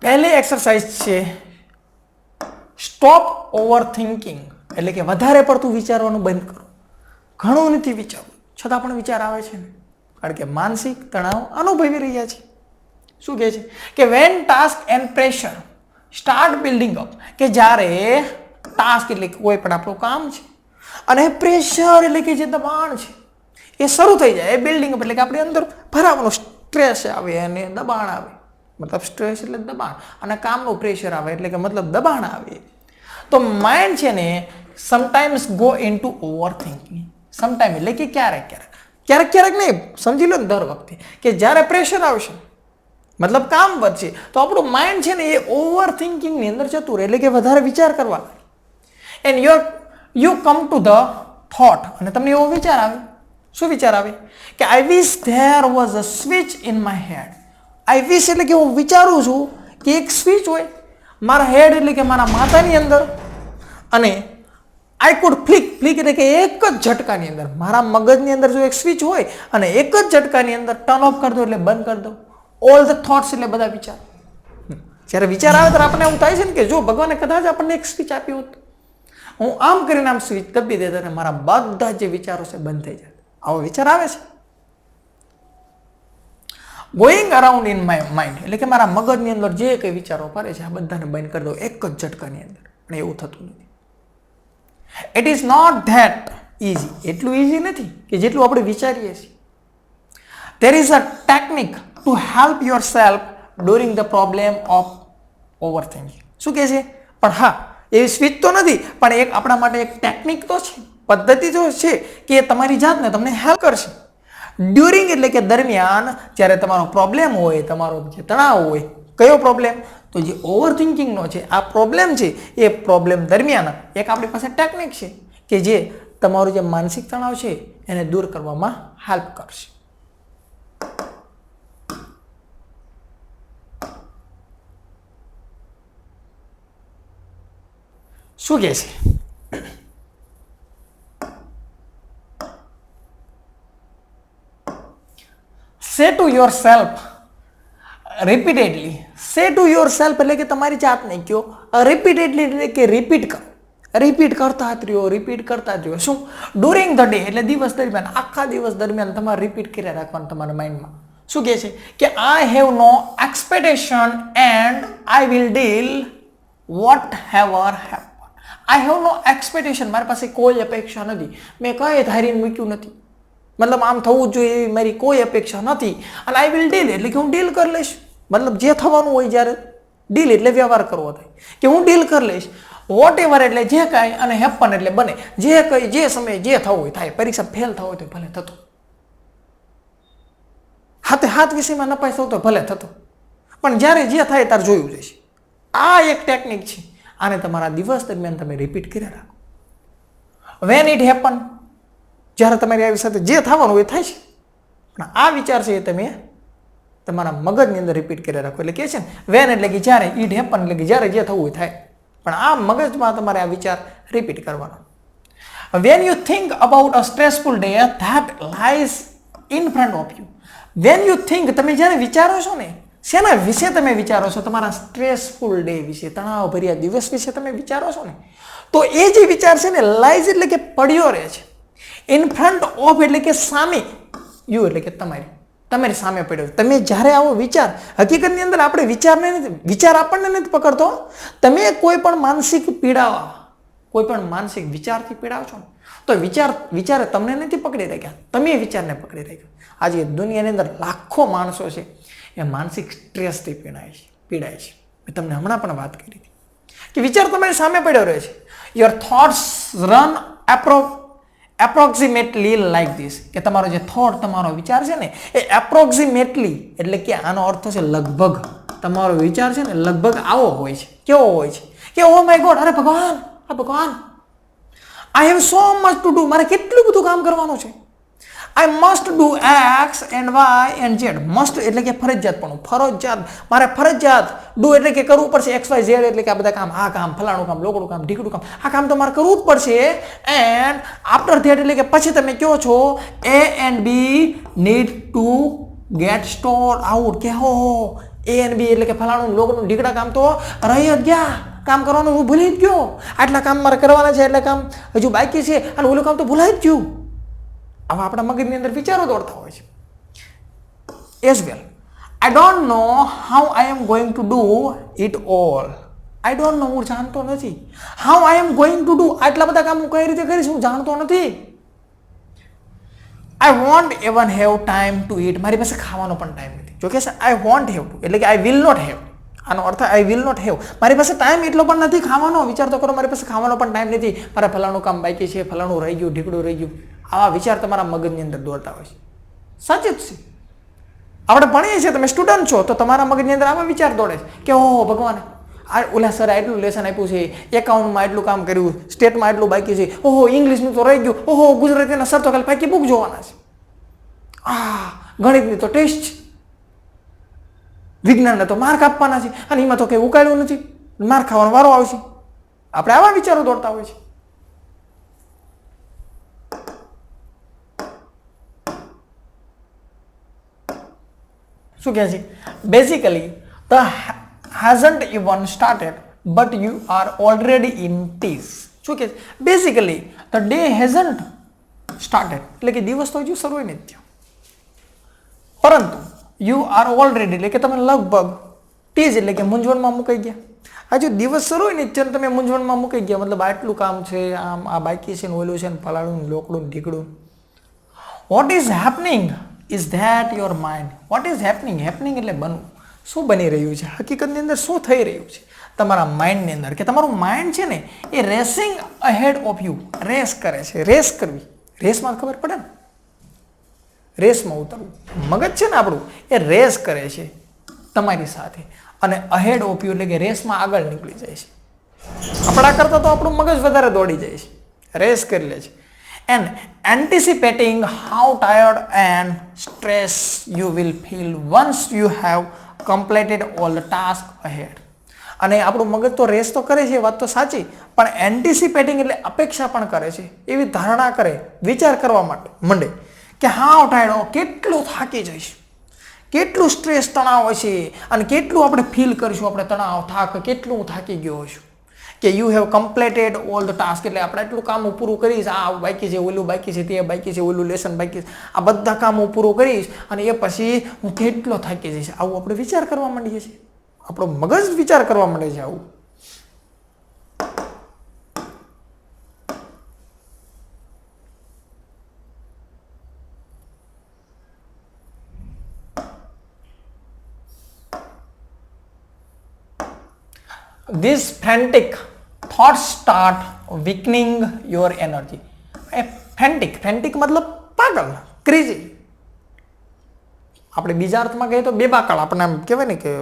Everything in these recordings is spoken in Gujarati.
પહેલી એક્સરસાઇઝ છે સ્ટોપ ઓવર થિંકિંગ, એટલે કે વધારે પડતું વિચારવાનું બંધ કરો. ઘણું નથી વિચારવું, છતાં પણ વિચાર આવે છે ને, કારણ કે માનસિક તણાવ અનુભવી રહ્યા છે. શું કહે છે કે when task and pressure start building up, કે જ્યારે ટાસ્ક એટલે કોઈ પણ આપણું કામ છે અને પ્રેશર એટલે કે જે દબાણ છે એ શરૂ થઈ જાય, એ બિલ્ડિંગ અપ એટલે કે આપણી અંદર ભરાવાનું સ્ટ્રેસ આવે અને દબાણ આવે, મતલબ સ્ટ્રેસ એટલે દબાણ અને કામનું પ્રેશર આવે એટલે કે મતલબ દબાણ આવે, તો માઇન્ડ છે ને sometimes go into over thinking. Sometime એટલે કે ક્યારેક નહીં, સમજી લો ને દર વખતે કે જ્યારે પ્રેશર આવશે મતલબ કામ વધશે તો આપણું માઇન્ડ છે ને એ ઓવર થિંકિંગની અંદર જતું રહે, એટલે કે વધારે વિચાર કરવા લાગે. And you come to the thought, અને તમને એવો વિચાર આવે. શું વિચાર આવે કે I wish there was a switch in my head. I wish એટલે કે હું વિચારું છું કે એક સ્વિચ હોય મારા હેડ એટલે કે મારા માથાની અંદર, અને આઈ કુડ ફ્લિક એટલે કે એક જ ઝટકાની અંદર મારા મગજની અંદર જો એક સ્વિચ હોય અને એક જ ઝટકાની અંદર ટર્ન ઓફ કરી દો એટલે બંધ કરી દો. ઓલ ધ થોટ્સ એટલે બધા વિચાર. જ્યારે વિચાર આવે ત્યારે આપણને એવું થાય છે ને કે જો ભગવાને કદાચ આપણને એક સ્વિચ આપ્યું હોત, હું આમ કરીને આમ સ્વિચ દબી દેતો અને મારા બધા જે વિચારો છે બંધ થઈ જાય. આવો વિચાર આવે છે. Going around in my mind એટલે કે મારા મગજની અંદર જે કંઈ વિચારો ફરે છે આ બધાને બંધ કરી દો એક જ ઝટકાની અંદર, પણ એવું થતું નથી. It is not that easy, એટલું ઇઝી નથી કે જેટલું આપણે વિચારીએ છીએ. There is a technique to help yourself during the problem of overthinking. શું કહે છે? પણ હા, એવી સ્વિચ તો નથી, પણ એક આપણા માટે એક ટેકનિક તો છે, પદ્ધતિ તો છે કે એ તમારી જાતને તમને હેલ્પ કરશે. ડ્યુરિંગ એટલે કે દરમિયાન જ્યારે તમારો પ્રોબ્લેમ હોય, તમારો જે તણાવ હોય. કયો પ્રોબ્લેમ? તો જે ઓવર થિંકિંગનો છે આ પ્રોબ્લેમ છે, એ પ્રોબ્લેમ દરમિયાન એક આપણી પાસે ટેકનિક છે કે જે તમારું જે માનસિક તણાવ છે એને દૂર કરવામાં હેલ્પ કરશે. શું કહે છે? સે ટુ યોર સેલ્ફ રિપીટેડલી. સે ટુ યોર સેલ્ફ એટલે કે તમારી જાતને કહો રિપીટેડલી, એટલે કે રિપીટ કરો. રિપીટ કરતા જ રહ્યો. શું? ડ્યુરિંગ ધ ડે એટલે દિવસ દરમિયાન, આખા દિવસ દરમિયાન તમારે રિપીટ કર્યા રાખવાનું તમારા માઇન્ડમાં. શું કહે છે કે I have no expectation and I will deal whatever happen. I have no expectation, મારી પાસે કોઈ અપેક્ષા નથી, મેં કંઈ ધારીને મૂક્યું નથી, મતલબ આમ થવું જ જોઈએ એવી મારી કોઈ અપેક્ષા નથી. અને આઈ વિલ ડીલ એટલે કે હું ડીલ કરી લઈશ, મતલબ જે થવાનું હોય જ્યારે ડીલ એટલે વ્યવહાર કરવો થાય કે હું ડીલ કરી લઈશ. વોટ એવર એટલે જે કાંઈ, અને હેપન એટલે બને, જે કંઈ જે સમયે જે થવું હોય થાય. પરીક્ષા ફેલ થવું હોય તો ભલે થતું, હાથ વિષયમાં નપાસ થવું તો ભલે થતું, પણ જ્યારે જે થાય ત્યારે જોયું જશે. આ એક ટેકનિક છે, આને તમારા દિવસ દરમિયાન તમે રિપીટ કર્યા રાખો. વેન ઇટ હેપન, જ્યારે તમારી આવી સાથે જે થવાનું હોય થાય છે, પણ આ વિચાર છે એ તમે તમારા મગજની અંદર રિપીટ કર્યા રાખો. એટલે કે છે ને વેન એટલે કે જ્યારે, ઇટ હેપન એટલે કે જ્યારે જે થવું હોય થાય, પણ આ મગજમાં તમારે આ વિચાર રિપીટ કરવાનો. When you think about a stressful day that lies in front of you. When you think, તમે જ્યારે વિચારો છો ને, શેના વિશે તમે વિચારો છો? તમારા સ્ટ્રેસફુલ ડે વિશે, તણાવ ભર્યા દિવસ વિશે તમે વિચારો છો ને, તો એ જે વિચાર છે ને લાઈઝ એટલે કે પડ્યો રહે છે. ઇન ફ્રન્ટ ઓફ એટલે કે સામે, યુ એટલે કે તમારી સામે પડ્યો. તમે જ્યારે આવો વિચાર, હકીકતની અંદર આપણે વિચાર આપણને નથી પકડતો. તમે કોઈ પણ માનસિક વિચારથી પીડાવ છો ને, તો વિચારે તમને નથી પકડી રાખ્યા, તમે વિચારને પકડી રાખ્યો. આજે દુનિયાની અંદર લાખો માણસો છે એ માનસિક સ્ટ્રેસથી પીડાય છે. મેં તમને હમણાં પણ વાત કરી હતી કે વિચાર તમારી સામે પડ્યો રહે છે. Your thoughts run approximately like this, કે તમારો જે થોટ, તમારો વિચાર છે ને એ એપ્રોક્સિમેટલી એટલે કે આનો અર્થ છે લગભગ. તમારો વિચાર છે ને લગભગ આવો હોય છે. કેવો હોય છે કે ઓ માય ગોડ, અરે ભગવાન, I have so much to do, મારે કેટલું બધું કામ કરવાનું છે. I must do X and Y and Z. Must એટલે કે મારે ફરજિયાત. ડુ એટલે કે કરવું પડશે, એક્સ વાય ઝેડ એટલે કે આ બધા કામ, આ કામ, ફલાણું કામ, લોકડું કામ, ઢીકડું કામ, આ કામ તો મારે કરવું જ પડશે. એન્ડ આફ્ટર ધેટ એટલે કે પછી તમે કહો છો એ and B need to get store out, કે હો એ અને બી એટલે કે ફલાણું લોકોનું ઢીકડા કામ તો રહી જ ગયા, કામ કરવાનું હું ભૂલી જ ગયો, આટલા કામ મારે કરવાના છે, એટલે કામ હજુ બાકી છે, અને ઓલું કામ તો ભૂલાઈ જ ગયું. આવા આપણા મગજની અંદર વિચારો દોડતા હોય છે. As well, I don't know how I am going to do it all. I don't know, હું જાણતો નથી. How I am going to do, આટલા બધા કામ હું કઈ રીતે કરીશ, હું જાણતો નથી. I won't even have time to eat, મારી પાસે ખાવાનો પણ ટાઈમ નથી. જો કે આઈ વોન્ટ હેવ ટુ એટલે કે આઈ વિલ નોટ હેવ, આનો અર્થ આઈ વિલ નોટ હેવ, મારી પાસે ટાઈમ એટલો પણ નથી ખાવાનો. વિચાર તો કરો, મારી પાસે ખાવાનો પણ ટાઈમ નથી, મારે ફલાણું કામ બાકી છે, ફલાણું રહી ગયું, ઢીકડું રહી ગયું. આવા વિચાર તમારા મગજની અંદર દોડતા હોય છે. સાચું જ છે. આપણે ભણીએ છીએ, તમે સ્ટુડન્ટ છો તો તમારા મગજની અંદર આવા વિચાર દોડે છે કે ઓહો ભગવાન, આ ઓલા સરે એટલું લેસન આપ્યું છે, એકાઉન્ટમાં એટલું કામ કર્યું, સ્ટેટમાં એટલું બાકી છે, ઓહો ઇંગ્લિશનું તો રહી ગયું, ઓહો ગુજરાતીના સર તો ખાલી બાકી બુક જોવાના છે, ગણિતની તો ટેસ્ટ છે, વિજ્ઞાનને તો માર્ક આપવાના છે, અને એમાં તો કંઈ ઉકાળ્યું નથી, માર્ક ખાવાનો વારો આવશે. આપણે આવા વિચારો દોડતા હોય છે. શું કહે છે? Basically the hasn't even started but you are already in tease. શું કહે છે? Basically the day hasn't started એટલે કે દિવસ તો હજુ શરૂ નથી થયો, પરંતુ યુ આર ઓલરેડી એટલે કે તમે લગભગ ટીઝ એટલે કે મૂંઝવણમાં મુકાઈ ગયા. હજુ દિવસ શરૂ નથી થયો, તમે મૂંઝવણમાં મુકાઈ ગયા, મતલબ આટલું કામ છે, આમ આ બાકી છે, ઓલું છે, ફલાણું લોકડું ઢીકડું. What is happening is that your mind. What is happening, happening એટલે બનવું, શું બની રહ્યું છે, હકીકતની અંદર શું થઈ રહ્યું છે તમારા માઇન્ડની અંદર, કે તમારું માઇન્ડ છે ને એ racing ahead of you, race કરે છે. રેસ કરવી, રેસમાં ખબર પડે ને, રેસમાં ઉતરવું. મગજ છે ને આપણું એ રેસ કરે છે તમારી સાથે, અને અહેડ ઓફ યુ એટલે કે રેસમાં આગળ નીકળી જાય છે. આપણા કરતાં તો આપણું મગજ વધારે દોડી જાય છે, રેસ કરી લે છે. And anticipating how tired and stressed you will feel once you have completed all the tasks ahead. અને આપણું મગજ તો રેસ તો કરે છે, વાત તો સાચી, પણ એન્ટિસિપેટિંગ એટલે અપેક્ષા પણ કરે છે, એવી ધારણા કરે, વિચાર કરવા માટે મંડે કે હાવ ટાયર્ડ, કેટલું થાકી જઈશ, કેટલું સ્ટ્રેસ તણાવ હશે, અને કેટલું આપણે ફીલ કરીશું, આપણે તણાવ થાક, કેટલું હું થાકી ગયો છું, કે you have completed all the task એટલે આપણે એટલું કામ હું પૂરું કરીશ, આ બાકી છે, ઓલું બાકી છે, તે બાકી છે, ઓલું લેસન બાકી છે, આ બધા કામ હું પૂરું કરીશ, અને એ પછી હું કેટલો થાકી જઈશ. આવું આપણે વિચાર કરવા માંડીએ છીએ, આપણો મગજ વિચાર કરવા માંડે છે આવું. This frantic thoughts start weakening your energy. frantic મતલબ પાગલ, ક્રેઝી. આપણે બીજા અર્થમાં કહીએ તો બેબાકળ, આપણને આમ કહેવાય ને કે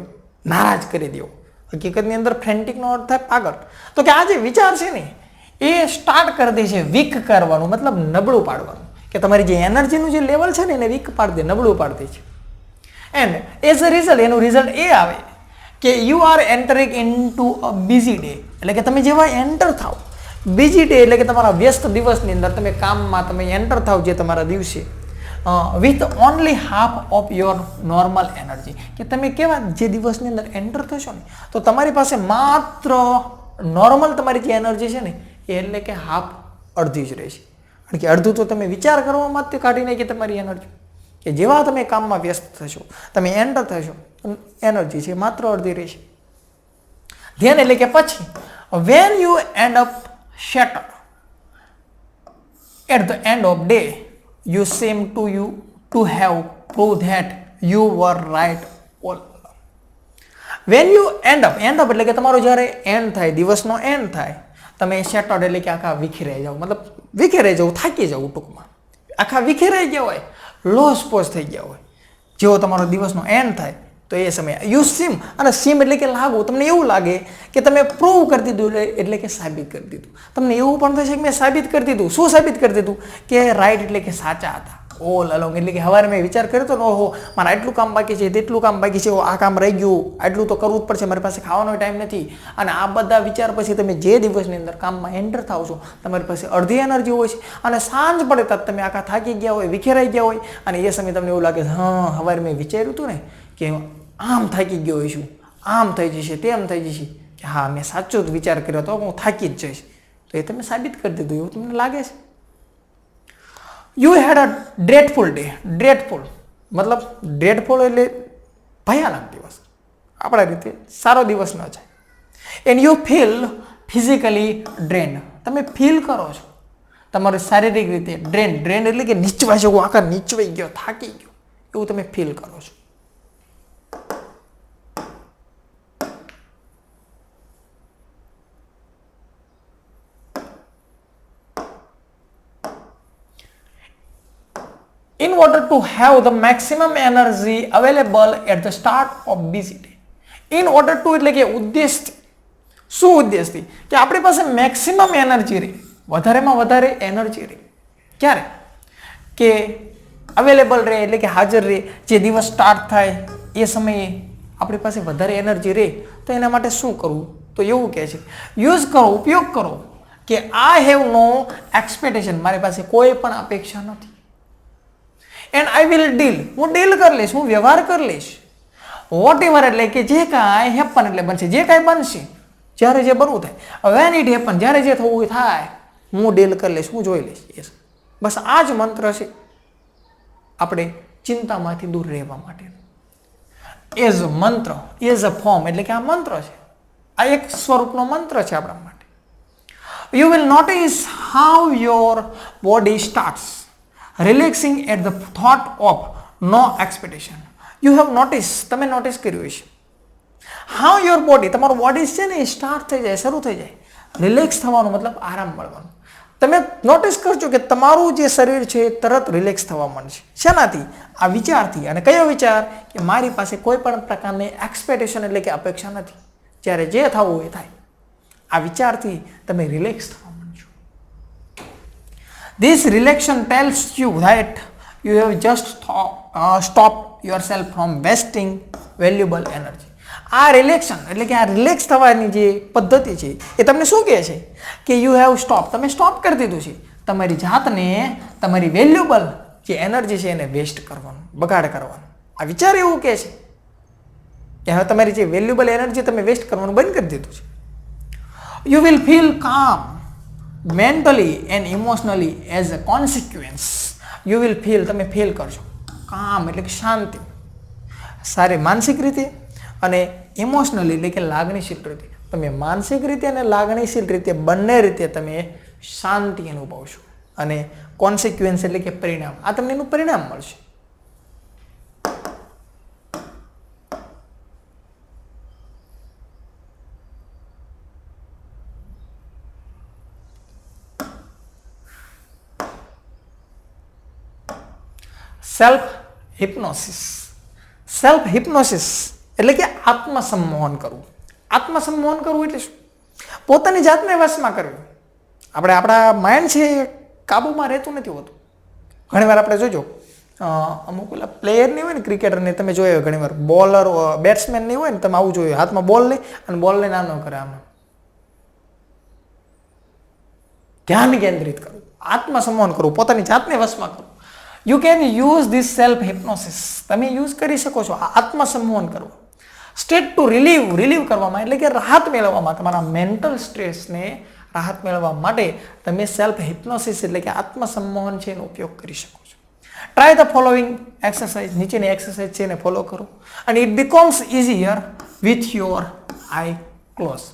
નારાજ કરી દેવો. હકીકતની અંદર ફ્રેન્ટિકનો અર્થ થાય પાગલ. તો કે આ જે વિચાર છે ને એ સ્ટાર્ટ કરી દે છે વીક કરવાનું, મતલબ નબળું પાડવાનું, કે તમારી જે એનર્જીનું જે લેવલ છે ને એને વીક પાડી દે, નબળું પાડી દે છે. એન્ડ એઝ અ રિઝલ્ટ એનું રિઝલ્ટ એ આવે કે you are entering in to a busy day, એટલે કે તમે જેવા એન્ટર થાવ બીજી ડે એટલે કે તમારા વ્યસ્ત દિવસની અંદર તમે કામમાં તમે એન્ટર થાવ જે તમારા દિવસે, with only half of your normal energy, કે તમે કેવા જે દિવસની અંદર એન્ટર થશો ને તો તમારી પાસે માત્ર નોર્મલ તમારી જે એનર્જી છે ને એ એટલે કે હાફ, અડધી જ રહેશે. કારણ કે અડધું તો તમે વિચાર કરવામાં જ કાઢી નાખી તમારી એનર્જી, કે જેવા તમે કામમાં વ્યસ્ત થશો, તમે એન્ટર થશો, એનર્જી છે માત્ર અડધી રહેશે. ધ્યાન એટલે કે પછી when you end up shattered at the end of day you seem to have proved that you were right all along. when you end up એટલે કે તમારો જ્યારે એન્ડ થાય, દિવસનો એન્ડ થાય, તમે shattered એટલે કે આખા વિખેરાઈ જાવ, મતલબ વિખેરાઈ જવું, થાકી જવું, ટૂંકમાં આખા વિખેરાઈ ગયા હોય, લોસ પોસ થઈ ગયા હોય, જેવો તમારો દિવસનો એન્ડ થાય તો એ સમયે યુ સીમ, અને સીમ એટલે કે લાગુ, તમને એવું લાગે કે તમે પ્રૂવ કરી દીધું, એટલે કે સાબિત કરી દીધું. તમને એવું પણ થશે કે મેં સાબિત કરી દીધું. શું સાબિત કરી દીધું? કે રાઈટ એટલે કે સાચા હતા, ઓલ અલોંગ. એટલે કે સવારે મેં વિચાર કર્યો હતો ને, ઓહો મારે આટલું કામ બાકી છે, તેટલું કામ બાકી છે, આ કામ રહી ગયું, આટલું તો કરવું જ પડશે, મારી પાસે ખાવાનો ટાઈમ નથી. અને આ બધા વિચાર પછી તમે જે દિવસની અંદર કામમાં એન્ટર થાવ છો, તમારી પાસે અડધી એનર્જી હોય છે, અને સાંજ પડે તક તમે આખા થાકી ગયા હોય, વિખેરાઈ ગયા હોય, અને એ સમયે તમને એવું લાગે હા સવારે મેં વિચાર્યું હતું ને કે આમ થાકી ગયો હોઈશું, આમ થઈ જશે, તેમ થઈ જશે, કે હા મેં સાચો જ વિચાર કર્યો તો હું થાકી જ જઈશ, તો એ તમે સાબિત કરી દીધું એવું તમને લાગે છે? You had a ડ્રેડફુલ day. ડ્રેડફુલ મતલબ ડ્રેડફુલ એટલે ભયાનક દિવસ, આપણા રીતે સારો દિવસ ન જાય. And you feel physically drained. તમે ફીલ કરો છો તમારું શારીરિક રીતે ડ્રેન્ડ એટલે કે નીચવાઈ જવું, આખા નીચવાઈ ગયો, થાકી ગયો, એવું તમે ફીલ કરો છો. In order to have the maximum energy available at the start of busy day. In order to એટલે કે ઉદ્દેશથી, શું ઉદ્દેશથી? કે આપણી પાસે મેક્સિમમ એનર્જી રહે, વધારેમાં વધારે એનર્જી રહે. ક્યારે? કે અવેલેબલ રહે એટલે કે હાજર રહે, જે દિવસ સ્ટાર્ટ થાય એ સમયે આપણી પાસે વધારે એનર્જી રહે, તો એના માટે શું કરવું? તો એવું કહે છે યુઝ કરો, ઉપયોગ કરો કે આઈ હેવ નો એક્સપેક્ટેશન, મારી પાસે કોઈ પણ અપેક્ષા નથી. એન્ડ આઈ વિલ ડીલ, હું ડીલ કરી લઈશ, હું વ્યવહાર કરી લઈશ. વોટ એવર એટલે કે જે કાંઈ હેપન એટલે બનશે, જે કાંઈ બનશે, જ્યારે જે બનવું થાય, વેન ઇટ હેપન, જ્યારે જે થવું થાય, હું ડીલ કરી લઈશ, હું જોઈ લઈશ. યસ, બસ આ જ મંત્ર છે આપણે ચિંતામાંથી દૂર રહેવા માટે. એઝ મંત્ર, એઝ અ ફોર્મ એટલે કે આ મંત્ર છે, આ એક સ્વરૂપનો મંત્ર છે આપણા માટે. You will notice how your body starts relaxing at the thought of no expectation. You have noticed, તમે નોટિસ કર્યું હશે, how your body, તમારું બોડી છે ને એ સ્ટાર્ટ થઈ જાય, શરૂ થઈ જાય, રિલેક્સ થવાનું મતલબ આરામ મળવાનું. તમે નોટિસ કરજો કે તમારું જે શરીર છે એ તરત રિલેક્સ થવા માંડશે. શેનાથી? આ વિચારથી. અને કયો વિચાર? કે મારી પાસે કોઈ પણ પ્રકારની એક્સપેક્ટેશન એટલે કે અપેક્ષા નથી, જ્યારે જે થવું એ થાય. આ વિચારથી તમે રિલેક્સ થવા. This relaxation tells you that you have just stopped yourself from wasting valuable energy. આ રિલેક્શન એટલે કે આ રિલેક્સ થવાની જે પદ્ધતિ છે એ તમને શું કહે છે? કે યુ હેવ સ્ટોપ, તમે સ્ટોપ કરી દીધું છે તમારી જાતને, તમારી વેલ્યુબલ જે એનર્જી છે એને વેસ્ટ કરવાનું, બગાડ કરવાનું. આ વિચાર એવું કહે છે કે હવે તમારી જે વેલ્યુબલ એનર્જી તમે વેસ્ટ કરવાનું બંધ કરી દીધું છે. યુ વિલ ફીલ કામ mentally and emotionally as a consequence. You will feel, તમે ફીલ કરશો કામ એટલે કે શાંતિ, સારી માનસિક રીતે અને ઇમોશનલી એટલે કે લાગણીશીલ રીતે. તમે માનસિક રીતે અને લાગણીશીલ રીતે બંને રીતે તમે શાંતિ અનુભવશો અને કોન્સિક્વન્સ એટલે કે પરિણામ, આ તમને એનું પરિણામ મળશે. સેલ્ફ હિપ્નોસિસ. સેલ્ફ હિપ્નોસિસ એટલે કે આત્મસંમોહન કરવું. આત્મસંમોહન કરવું એટલે શું? પોતાની જાતને વશમાં કરવું. આપણે આપણા માઇન્ડ છે એ કાબૂમાં રહેતું નથી હોતું. ઘણીવાર આપણે જોજો અમુક ઓલા પ્લેયર નહીં હોય ને, ક્રિકેટરને તમે જોયો ઘણીવાર, બોલર બેટ્સમેન નહીં હોય ને, તમે આવું જોયું, હાથમાં બોલ લઈ અને બોલ લઈને આમ ન કરે, આમ ધ્યાન કેન્દ્રિત કરવું, આત્મસંમોહન કરવું, પોતાની જાતને વશમાં કરવું. You can use this self hypnosis, તમે યુઝ કરી શકો છો આત્મસંમોહન કરવું. સ્ટેટ ટુ રિલીવ કરવામાં એટલે કે રાહત મેળવવામાં, તમારા મેન્ટલ સ્ટ્રેસને રાહત મેળવવા માટે તમે સેલ્ફ હિપ્નોસિસ એટલે કે આત્મસંમોહન છે એનો ઉપયોગ કરી શકો છો. ટ્રાય ધ ફોલોઈંગ એક્સરસાઇઝ, નીચેની એક્સરસાઇઝ છે એને ફોલો કરો અને it becomes easier with your eye close.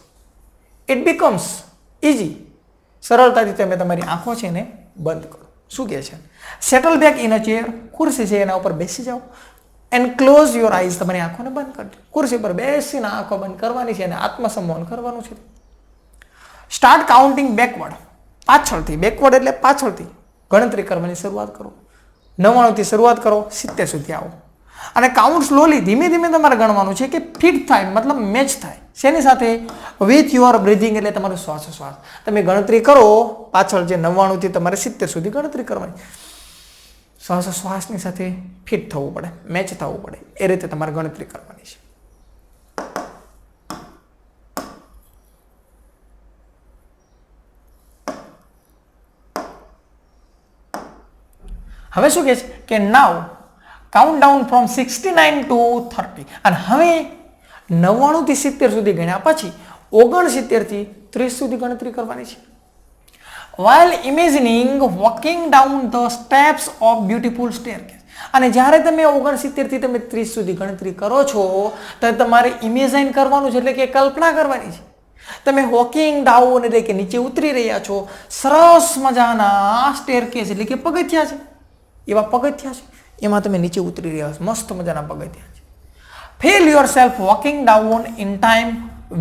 It becomes easy, સરળતાથી તમે તમારી આંખો છે એને બંધ કરો. શું કહે છે? Settle back in a chair, ખુરશી છે એના ઉપર બેસી જાઓ એન્ડ ક્લોઝ યોર આઈઝ, તમારી આંખોને બંધ કરી દો. ખુરશી પર બેસીને આંખો બંધ કરવાની છે અને આત્મસંમોહન કરવાનું છે. સ્ટાર્ટ કાઉન્ટિંગ બેકવર્ડ, પાછળથી. બેકવર્ડ એટલે પાછળથી ગણતરી કરવાની શરૂઆત કરો. 99 થી શરૂઆત કરો, 70 સુધી આવો અને કાઉન્ટ સ્લોલી, ધીમે ધીમે તમારે ગણવાનું છે કે ફિટ થાય, મતલબ મેચ થાય. શેની સાથે? વિથ યોર બ્રીધિંગ એટલે તમારું શ્વાસોશ્વાસ. તમે ગણતરી કરો પાછળ, જે 99 થી તમારે 70 સુધી ગણતરી કરવાની. શ્વાસોશ્વાસની સાથે ફિટ થવું પડે, મેચ થવું પડે, એ રીતે તમારે ગણતરી કરવાની છે. હવે શું કહે છે કે નાવ કાઉન્ટ ડાઉન ફ્રોમ 69 ટુ 30. અને હવે 99 થી 70 સુધી ગણ્યા પછી 69 થી 30 સુધી ગણતરી કરવાની છે. while imagining walking down the steps of beautiful staircase. અને જ્યારે તમે 69 થી તમે 30 સુધી ગણતરી કરો છો તો તમારે ઇમેજિન કરવાનું છે, એટલે કે કલ્પના કરવાની છે. તમે વોકિંગ ડાઉન એટલે કે નીચે ઉતરી રહ્યા છો, સરસ મજાના સ્ટેરકેસ એટલે કે પગથિયા છે, એવા પગથિયા છે, એમાં તમે નીચે ઉતરી રહ્યા છો, મસ્ત મજાના પગથિયા છે. Feel your self walking down in time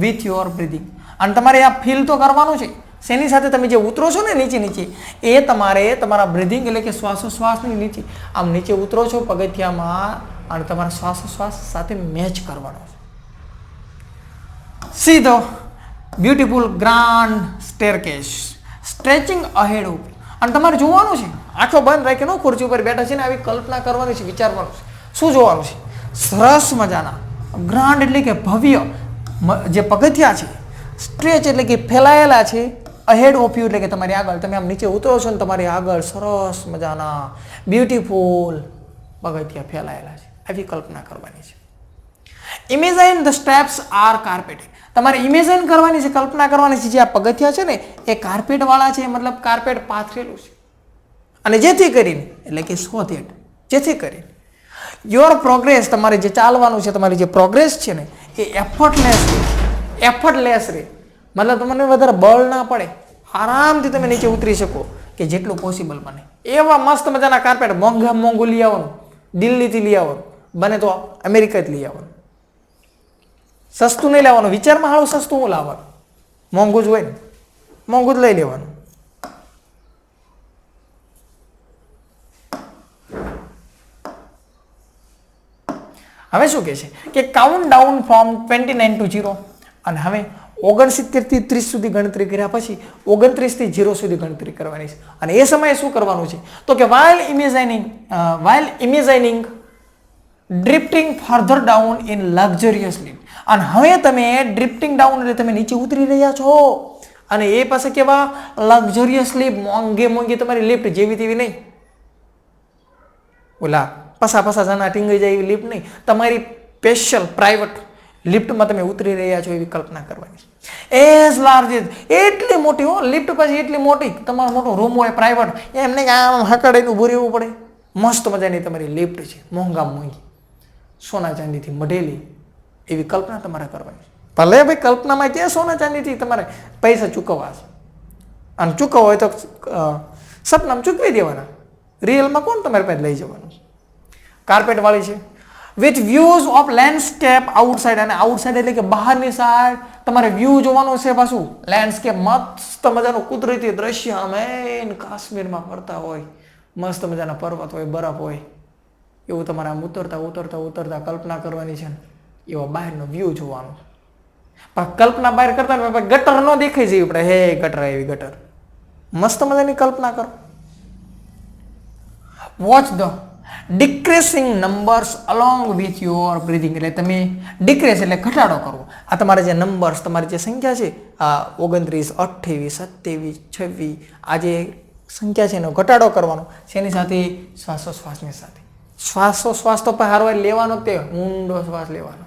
with your breathing. અને તમારે આ ફીલ તો કરવાનું છે. શેની સાથે? તમે જે ઉતરો છો ને નીચે એ તમારે તમારા બ્રીથિંગ એટલે કે શ્વાસોશ્વાસની નીચે આમ નીચે ઉતરો છો પગથિયામાં, અને તમારા શ્વાસોશ્વાસ સાથે મેચ કરવાનો છે. સીધો beautiful grand staircase stretching ahead of. અને તમારે જોવાનું છે, આંખો બંધ રાખીને ખુરશી ઉપર બેઠા છે ને આવી કલ્પના કરવાની છે, વિચારવાનું છે. શું જોવાનું છે? સરસ મજાના ગ્રાન્ડ એટલે કે ભવ્ય જે પગથિયા છે, સ્ટ્રેચ એટલે કે ફેલાયેલા છે, અહેડ ઓફ યુ એટલે કે તમારી આગળ, તમે આમ નીચે ઉતરો છો ને તમારી આગળ સરસ મજાના બ્યુટીફુલ પગથિયા ફેલાયેલા છે, આવી કલ્પના કરવાની છે. Imagine the steps are carpeted. તમારે ઇમેજિન કરવાની છે, કલ્પના કરવાની છે, જે આ પગથિયા છે ને એ કાર્પેટ વાળા છે, મતલબ કાર્પેટ પાથરેલું છે. અને જેથી કરીને એટલે કે સો ધેટ, જેથી કરીને યોર પ્રોગ્રેસ, તમારે જે ચાલવાનું છે, તમારી જે પ્રોગ્રેસ છે ને એ એફર્ટલેસ રહે. મતલબ તમને વધારે બળ ના પડે, આરામથી તમે નીચે ઉતરી શકો કે જેટલું પોસિબલ બને. એવા મસ્ત મજાના કાર્પેટ મોંઘું લઈ આવવાનું, દિલ્હીથી લઈ આવવાનું, બને તો અમેરિકાથી લઈ આવવાનું. સસ્તું નહીં લેવાનું, વિચારમાં હાલું સસ્તું હું લાવવાનું, મોંઘું જ હોય ને, મોંઘું જ લઈ લેવાનું. હવે શું કહે છે કે કાઉન્ટ ડાઉન ફ્રોમ 29 ટુ 0. અને હવે 69 થી 30 સુધી ગણતરી કર્યા પછી 29 થી 0 સુધી ગણતરી કરવાની છે. અને એ સમયે શું કરવાનું છે તો કે while imagining drifting further down in luxurious sleep. અને હવે તમે ડ્રિફ્ટિંગ ડાઉન એટલે તમે નીચે ઉતરી રહ્યા છો, અને એ પાસે કેવા લક્ઝરિયસ સ્લીપ, મોંઘી તમારી લિફ્ટ જેવી તેવી નહીં, ઓલા પસા જાના ટીંગી જાય એવી લિફ્ટ નહીં, તમારી સ્પેશિયલ પ્રાઇવેટ લિફ્ટમાં તમે ઉતરી રહ્યા છો એવી કલ્પના કરવાની. એઝ લાર્જ એટલી મોટી હો લિફ્ટ, પછી એટલી મોટી, તમારો મોટો રૂમ હોય પ્રાઇવેટ, એમ નહીં આમ હકડાઈને ઊભું રહેવું પડે. મસ્ત મજાની તમારી લિફ્ટ છે, મોંઘી સોના ચાંદીથી મઢેલી, એવી કલ્પના તમારે કરવાની. ભલે ભાઈ કલ્પનામાં ક્યાં સોના ચાંદીથી તમારે પૈસા ચૂકવવા છે, અને ચૂકવવા હોય તો સપનામાં ચૂકવી દેવાના, રિયલમાં કોણ તમારી પાસે લઈ જવાનું. કાર્પેટ વાળી છે with views of landscape outside. અને આઉટસાઇડ એટલે કે બહારની સાઈડ તમારે વ્યૂ જોવાનું છે, પાછું લેન્ડસ્કેપ, મસ્ત મજાનું કુદરતી દ્રશ્ય, અમે કાશ્મીરમાં ફરતા હોય, મસ્ત મજાના પર્વત હોય, બરફ હોય, એવું તમારે આમ ઉતરતા કલ્પના કરવાની છે ને, એવો બહારનો વ્યૂ જોવાનો. પણ કલ્પના બહાર કરતા ને ગટર ન દેખાઈ જવી પડે, હે ગટર એવી ગટર, મસ્ત મજાની કલ્પના કરો. Watch the decreasing numbers along with your breathing. એટલે તમે ડિક્રેસ એટલે ઘટાડો કરવો. આ તમારે જે નંબર્સ, તમારી જે સંખ્યા છે, આ 29, 28, 27, 26, આ જે સંખ્યા છે એનો ઘટાડો કરવાનો. શેની સાથે? શ્વાસોશ્વાસની સાથે. શ્વાસોશ્વાસ તો હારવાર લેવાનો, તે ઊંડો શ્વાસ લેવાનો.